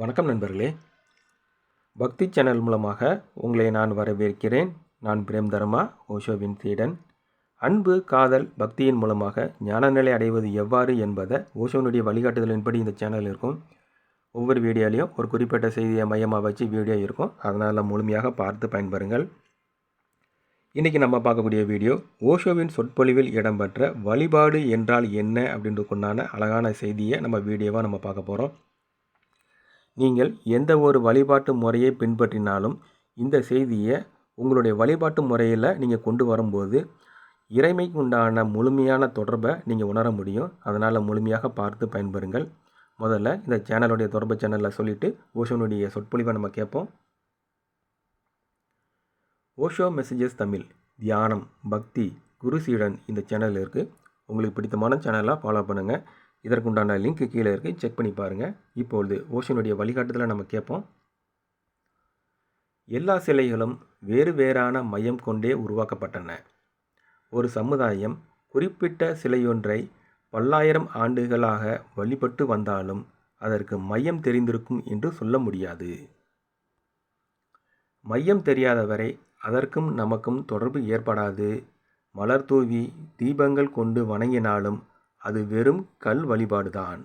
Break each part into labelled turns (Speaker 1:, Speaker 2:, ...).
Speaker 1: வணக்கம் நண்பர்களே. பக்தி சேனல் மூலமாக உங்களை நான் வரவேற்கிறேன். நான் பிரேம் தர்மா, ஓஷோவின் சீடன். அன்பு, காதல், பக்தியின் மூலமாக ஞானநிலை அடைவது எவ்வாறு என்பதை ஓஷோனுடைய வழிகாட்டுதலின்படி இந்த சேனல் இருக்கும். ஒவ்வொரு வீடியோலையும் ஒரு குறிப்பிட்ட செய்தியை மையமாக வச்சு வீடியோ இருக்கும். அதனால் முழுமையாக பார்த்து பயன்பெறுங்கள். இன்றைக்கி நம்ம பார்க்கக்கூடிய வீடியோ ஓஷோவின் சொற்பொழிவில் இடம்பெற்ற வழிபாடு என்றால் என்ன அப்படின்றதுக்குண்டான அழகான செய்தியை நம்ம வீடியோவாக நம்ம பார்க்க போகிறோம். நீங்கள் எந்த ஒரு வழிபாட்டு முறையை பின்பற்றினாலும் இந்த செய்தியை உங்களுடைய வழிபாட்டு முறையில் நீங்கள் கொண்டு வரும்போது இறைமைக்கு உண்டான முழுமையான தொடர்பை நீங்கள் உணர முடியும். அதனால் முழுமையாக பார்த்து பயன்பெறுங்கள். முதல்ல இந்த சேனலுடைய தொடர்பு சேனலில் சொல்லிவிட்டு ஓஷோனுடைய சொற்பொழிவை நம்ம கேட்போம். ஓஷோ மெசேஜஸ் தமிழ், தியானம், பக்தி, குரு சீடன் இந்த சேனல் இருக்குது. உங்களுக்கு பிடித்தமான சேனலாக ஃபாலோ பண்ணுங்கள். இதற்குண்டான லிங்க் கீழே இருக்குது, செக் பண்ணி பாருங்கள். இப்பொழுது ஓஷோனுடைய வழிகாட்டுதலை நம்ம கேட்போம். எல்லா சிலைகளும் வேறு வேறான மையம் கொண்டே உருவாக்கப்பட்டன. ஒரு சமுதாயம் குறிப்பிட்ட சிலையொன்றை பல்லாயிரம் ஆண்டுகளாக வழிபட்டு வந்தாலும் அதற்கு மையம் தெரிந்திருக்கும் என்று சொல்ல முடியாது. மையம் தெரியாதவரை அதற்கும் நமக்கும் தொடர்பு ஏற்படாது. மலர் தூவி தீபங்கள் கொண்டு வணங்கினாலும் அது வெறும் கல் வழிபாடுதான்.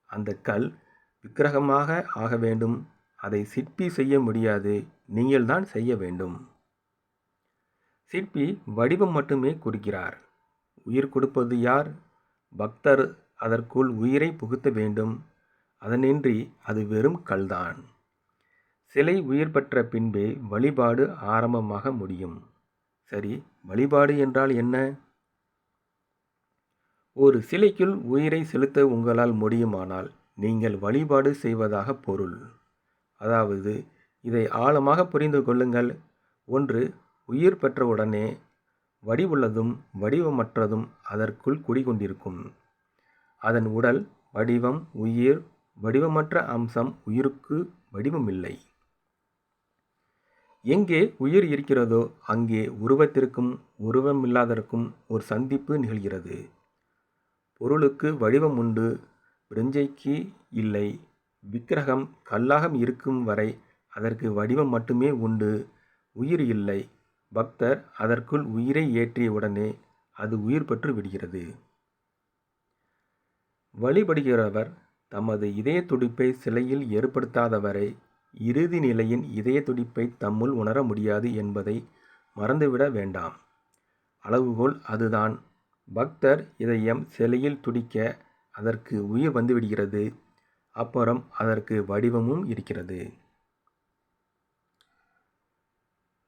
Speaker 1: அந்த கல் விக்கிரகமாக ஆக வேண்டும். அதை சிற்பி செய்ய முடியாது, நீங்கள்தான் செய்ய வேண்டும். சிற்பி வடிவம் மட்டுமே குறிக்கிறார். உயிர் கொடுப்பது யார்? பக்தர் அதற்குள் உயிரை புகுத்த வேண்டும். அதனின்றி அது வெறும் கல்தான். சிலை உயிர் பெற்ற பின்பே வழிபாடு ஆரம்பமாக முடியும். சரி, வழிபாடு என்றால் என்ன? ஒரு சிலைக்குள் உயிரை செலுத்த உங்களால் முடியுமானால் நீங்கள் வழிபாடு செய்வதாக பொருள். அதாவது இதை ஆழமாக புரிந்து கொள்ளுங்கள். ஒன்று, உயிர் பெற்றவுடனே வடிவுள்ளதும் வடிவமற்றதும் அதற்குள் குடிகொண்டிருக்கும். அதன் உடல் வடிவம், உயிர் வடிவமற்ற அம்சம். உயிருக்கு வடிவமில்லை. எங்கே உயிர் இருக்கிறதோ அங்கே உருவத்திற்கும் உருவமில்லாததற்கும் ஒரு சந்திப்பு நிகழ்கிறது. பொருளுக்கு வடிவம் உண்டு, பிரிஞ்சைக்கு இல்லை. விக்கிரகம் கல்லாக இருக்கும் வரை அதற்கு வடிவம் மட்டுமே உண்டு, உயிர் இல்லை. பக்தர் அதற்குள் உயிரை ஏற்றிய உடனே அது உயிர் பெற்று விடுகிறது. வழிபடுகிறவர் தமது இதய துடிப்பை சிலையில் ஏற்படுத்தாதவரை இறுதி நிலையின் இதய துடிப்பை தம்முள் உணர முடியாது என்பதை மறந்துவிட வேண்டாம். அளவுகோல் அதுதான். பக்தர் இதயம் சிலையில் துடிக்க அதற்கு உயிர் வந்துவிடுகிறது. அப்புறம் அதற்கு வடிவமும் இருக்கிறது.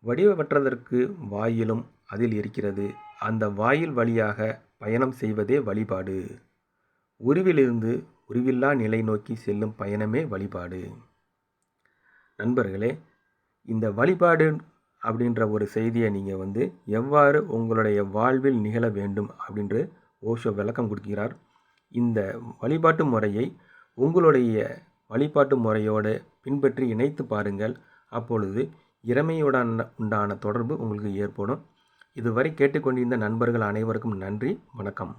Speaker 1: வடிவமற்றதற்கு வாயிலும் அதில் இருக்கிறது. அந்த வாயில் வழியாக பயணம் செய்வதே வழிபாடு. உருவிலிருந்து உருவில்லா நிலை நோக்கி செல்லும் பயணமே வழிபாடு. நண்பர்களே, இந்த வழிபாடு அப்படின்ற ஒரு செய்தியை நீங்கள் எவ்வாறு உங்களுடைய வாழ்வில் நிகழ வேண்டும் அப்படின்று ஓஷோ விளக்கம் கொடுக்கிறார். இந்த வழிபாட்டு முறையை உங்களுடைய வழிபாட்டு முறையோடு பின்பற்றி இணைத்து பாருங்கள். அப்பொழுது இறைமையுடன் உண்டான தொடர்பு உங்களுக்கு ஏற்படும். இதுவரை கேட்டுக்கொண்டிருந்த நண்பர்கள் அனைவருக்கும் நன்றி. வணக்கம்.